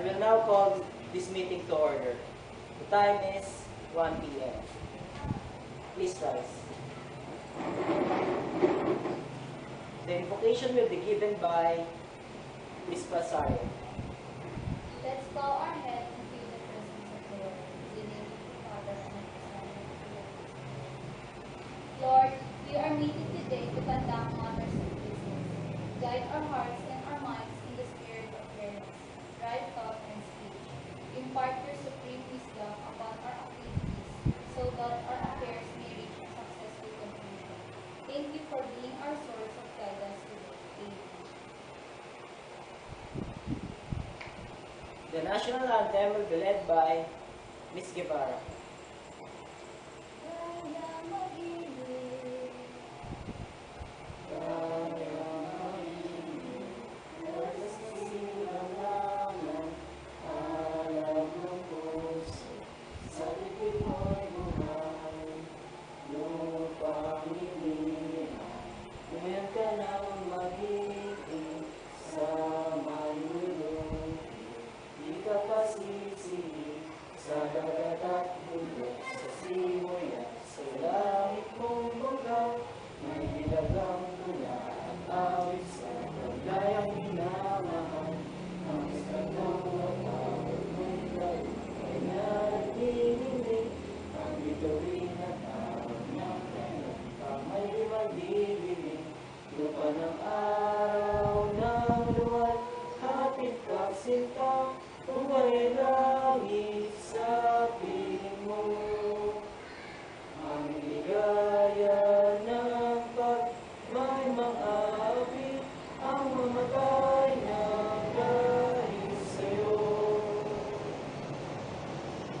will now call this meeting to order. The time is 1 p.m. Please rise. The invocation will be given by Ms. Pasario. Let's bow our head and feel the presence of the Lord. In the name of the Father, and of the Son, and of the Holy Spirit. Lord, we are meeting today to conduct matters of business. Guide our hearts and our minds in the spirit of fairness, right thought, and speech. Impart your supreme wisdom upon our activities, so that our affairs may reach a successful conclusion. Thank you for being our source of guidance today. Amen. The national anthem will be led by Ms. Guevara.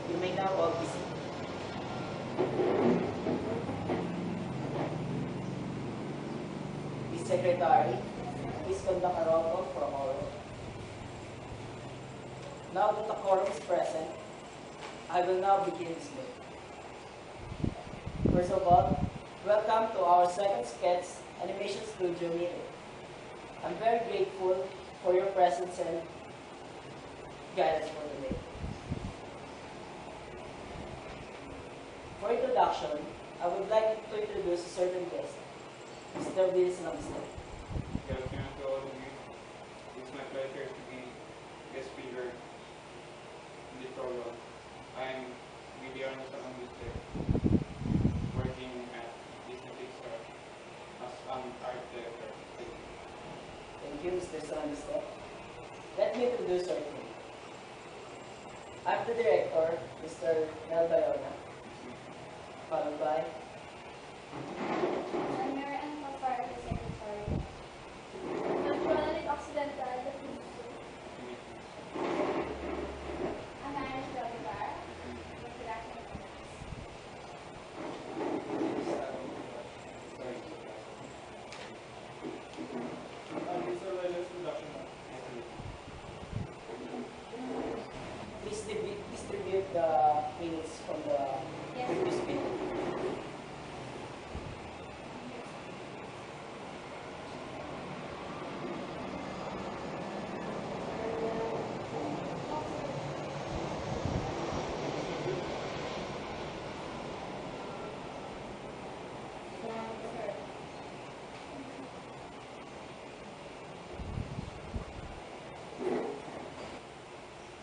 You may now all be seated. Ms. Secretary, please conduct a roll call for all. Now that the quorum is present, I will now begin this meeting. First of all, welcome to our second Schetz Animation Studio meeting. I'm very grateful for your presence and guidance for the day. For introduction, I would like to introduce a certain guest, Mr. Willis Lamster. Good afternoon to all of you. It's my pleasure to be guest speaker in the program. I'm Guillermo Salamuste, working at Disney Pixar as an art director. Thank you, Mr. Lamster. Let me introduce our team. I'm the director, Mr. Nel Bayona, followed by Mayor and Pafar, the Secretary. Naturally Occidental, the Producer. Amaris Davigar, the Production Office. please distribute the minutes from the Yes. previous meeting.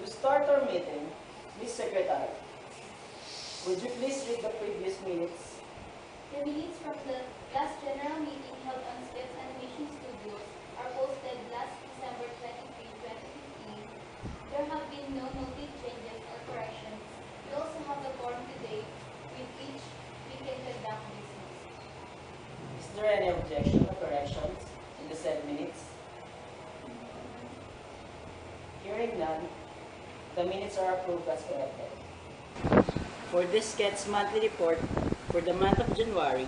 To start our meeting, Ms. Secretary, would you please read the previous minutes? The minutes from the last general meeting held on Schetz Animation Studios are posted last December 23, 2015. There have been no noted changes or corrections. We also have the forum today with which we can conduct business. Is there any objection or corrections in the said minutes? Hearing none, the minutes are approved as corrected. For this Schetz monthly report for the month of January,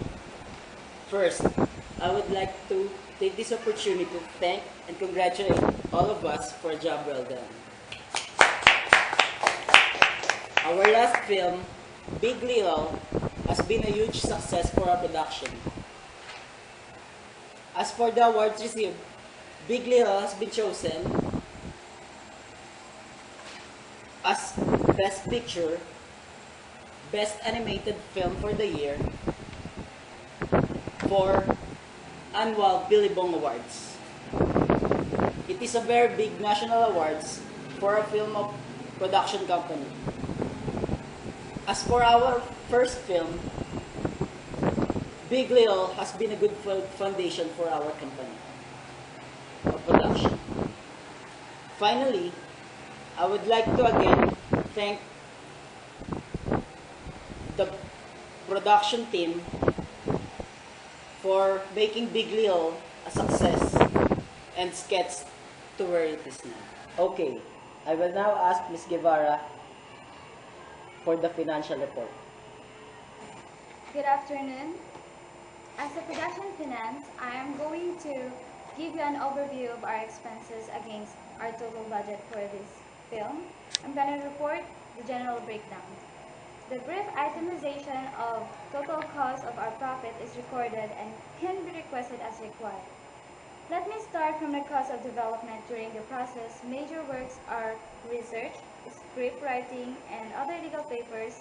first, I would like to take this opportunity to thank and congratulate all of us for a job well done. Our last film, Big Little, has been a huge success for our production. As for the awards received, Big Little has been chosen as Best Picture, Best Animated Film for the year for annual Billabong Awards. It is a very big national awards for a film of production company. As for our first film, Big Little has been a good foundation for our company of production. Finally, I would like to again thank the production team for making Big Little a success and Schetz to where it is now. Okay, I will now ask Ms. Guevara for the financial report. Good afternoon. As a production finance, I am going to give you an overview of our expenses against our total budget for this film. I'm going to report the general breakdown. The brief itemization of total cost of our profit is recorded and can be requested as required. Let me start from the cost of development. During the process, major works are research, script writing, and other legal papers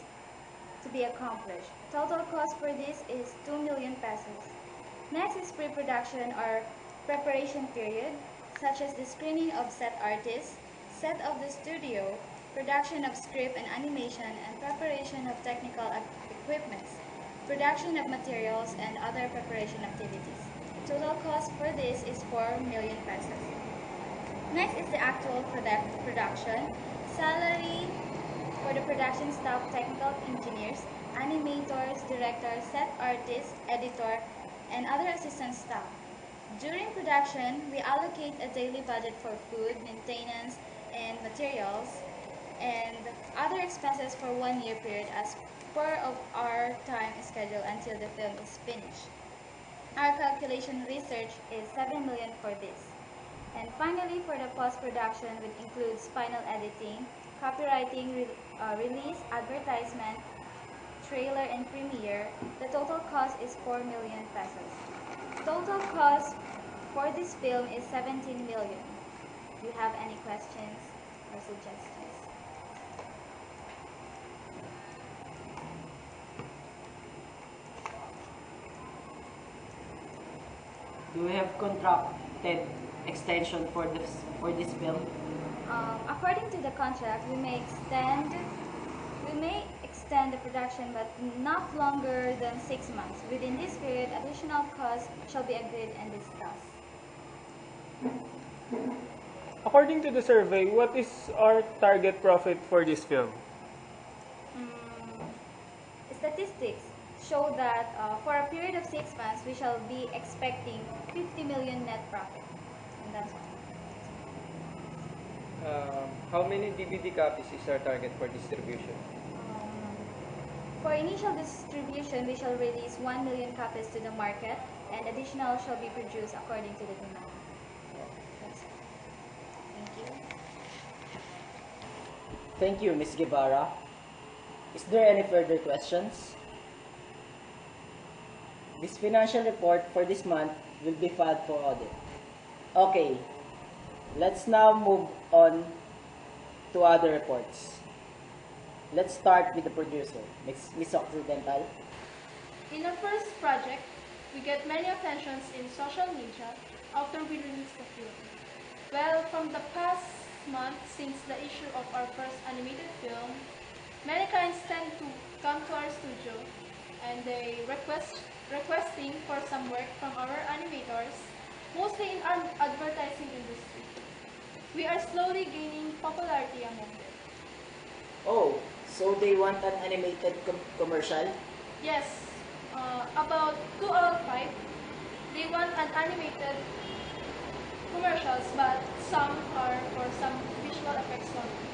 to be accomplished. Total cost for this is 2 million pesos. Next is pre-production or preparation period, such as the screening of set artists, set of the studio, production of script and animation, and preparation of technical equipments, production of materials, and other preparation activities. Total cost for this is 4 million pesos. Next is the actual production, salary for the production staff, technical engineers, animators, directors, set artists, editor, and other assistant staff. During production, we allocate a daily budget for food, maintenance, and materials, and other expenses for 1 year period as per of our time schedule until the film is finished. Our calculation research is 7 million for this. And finally, for the post-production, which includes final editing, copywriting, release, advertisement, trailer, and premiere, the total cost is 4 million pesos. Total cost for this film is 17 million. Do you have any questions or suggestions? Do we have contracted extension for this film? According to the contract, we may extend the production, but not longer than 6 months. Within this period, additional costs shall be agreed and discussed. According to the survey, what is our target profit for this film? Statistics show that for a period of 6 months, we shall be expecting 50 million net profit. And that's all. How many DVD copies is our target for distribution? For initial distribution, we shall release 1 million copies to the market, and additional shall be produced according to the demand. That's all. Thank you. Thank you, Ms. Guevara. Is there any further questions? This financial report for this month will be filed for audit. Okay, let's now move on to other reports. Let's start with the producer, Ms. Occidental. In our first project, we get many attentions in social media after we release the film. Well, from the past month, since the issue of our first animated film, many clients tend to come to our studio and they requesting for some work from our animators, mostly in our advertising industry. We are slowly gaining popularity among them. Oh, so they want an animated commercial? Yes, about 2 out of 5, they want an animated commercials, but some are for some visual effects only.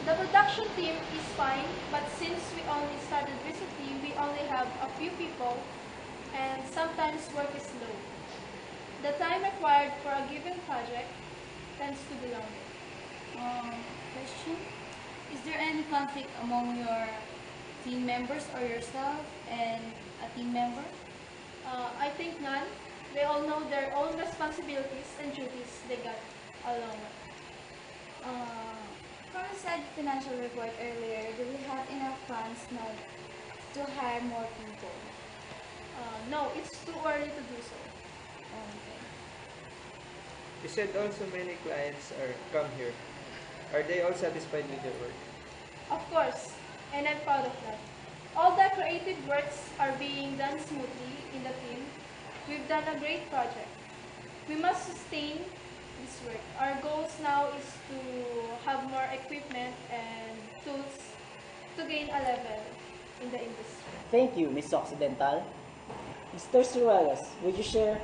The production team is fine, but since we only started recently, we only have a few people, and sometimes work is slow. The time required for a given project tends to be longer. Question? Is there any conflict among your team members or yourself and a team member? I think none. They all know their own responsibilities and duties they got along with. From the said financial report earlier, do we have enough funds now to hire more people? No, it's too early to do so. Okay. You said also many clients are come here. Are they all satisfied with your work? Of course, and I'm proud of that. All the creative works are being done smoothly in the team. We've done a great project. We must sustain this work. Our goals now is to have more equipment and tools to gain a level in the industry. Thank you, Miss Occidental. Mr. Suarez, would you share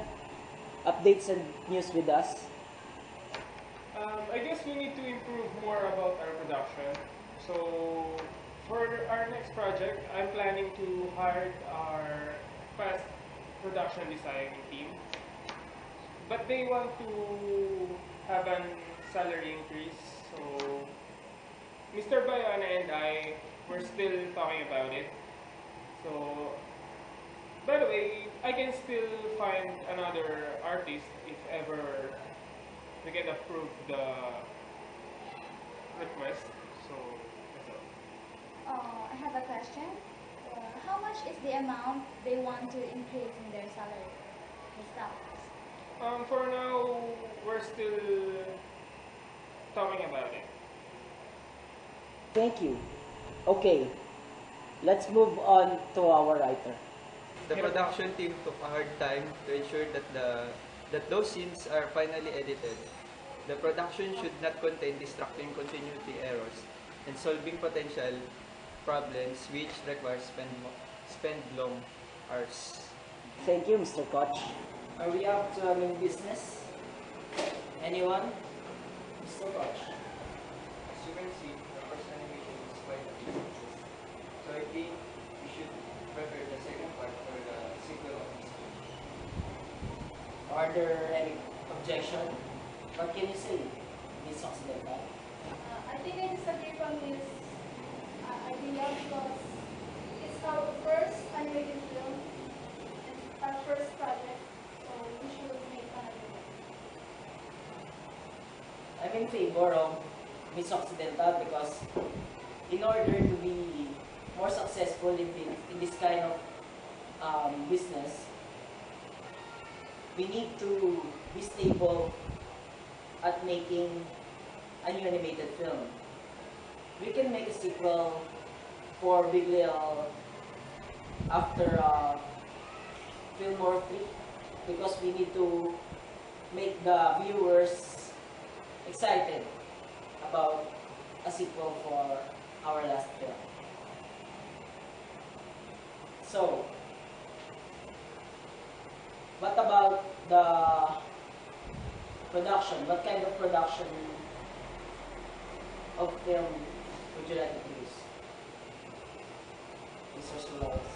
updates and news with us? I guess we need to improve more about our production. So for our next project, I'm planning to hire our fast production design team. But they want to have a salary increase. So Mr. Bayana and I were still talking about it. So by the way, I can still find another artist if ever we can approve the request. So that's all. I have a question. How much is the amount they want to increase in their salary? The staff? For now, we're still talking about it. Thank you. Okay, let's move on to our writer. The production team took a hard time to ensure that those scenes are finally edited. The production should not contain distracting continuity errors and solving potential problems which require spend long hours. Thank you, Mr. Koch. Are we up to main business? Anyone? Mr. Koch. As you can see, the first animation is quite a bit. So I think we should prepare the second part for the sequel of this film. Are there any objection? What can you say, Miss Occidental? I think I disagree from this idea because it's our first animated film and our first project, so we should make another one. I'm in favor of Miss Occidental because in order to be more successful in this kind of business, we need to be stable at making a new animated film. We can make a sequel for Big Lil after film or three because we need to make the viewers excited about a sequel for our last film. So, what about the production? What kind of production of film would you like to use? Mr. Suarez.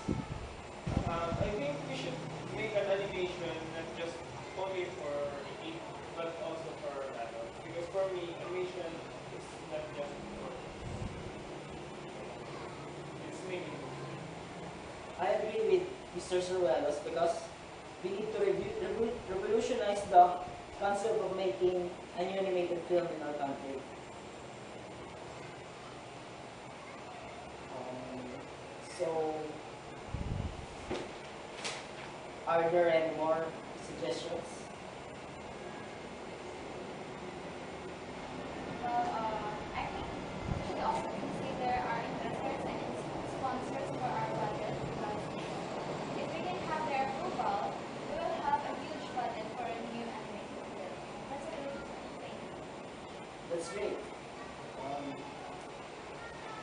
I think we should make an animation not just only for kids, but also for adults. Because for me, animation is not just for it's mainly. I agree with Mr. Suarez because we need to revolutionize the concept of making a new animated film in our country. So, are there any more suggestions? I think we should also consider our investors and sponsors for our budget because if we can have their approval, we will have a huge budget for a new animated film. That's a good thing. That's great.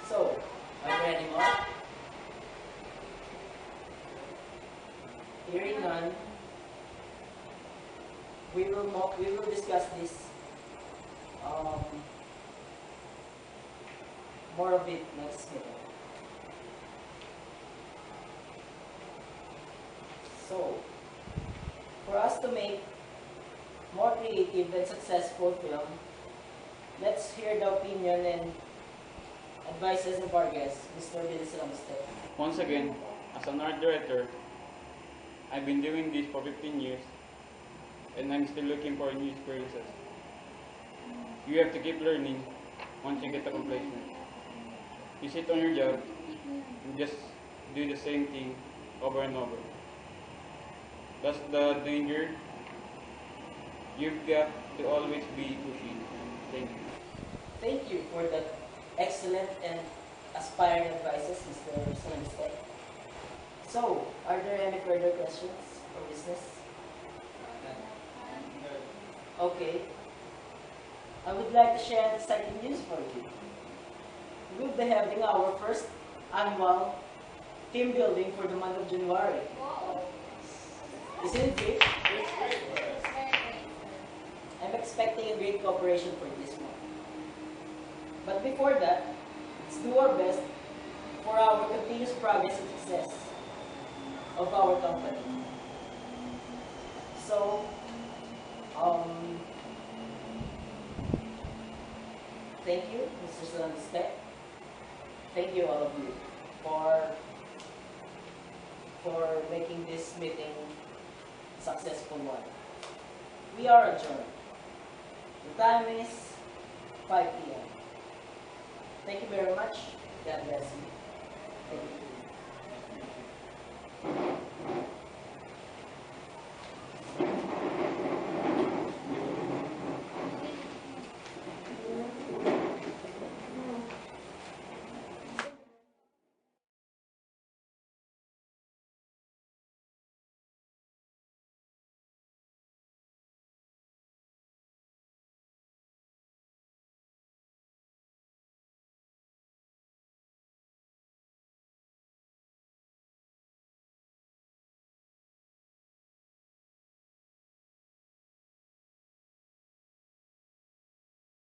So, are there any more? Hearing none, we will discuss this more of it next meeting. So, for us to make more creative and successful film, let's hear the opinion and advices of our guest, Mr. Bilis Ramsted. Once again, as an art director, I've been doing this for 15 years and I'm still looking for new experiences. You have to keep learning once you get the complacent. You sit on your job and just do the same thing over and over. That's the danger. You've got to always be pushing. Thank you. Thank you for that excellent and aspiring advices, Mr. Sunstead. So, are there any further questions or business? Okay. I would like to share exciting news for you. We will be having our first annual team building for the month of January. Isn't it? I'm expecting a great cooperation for this month. But before that, let's do our best for our continuous progress and success of our company. So, thank you, Mr. Sunstead. Thank you, all of you, for making this meeting a successful one. We are adjourned. The time is 5 p.m. Thank you very much. God bless you.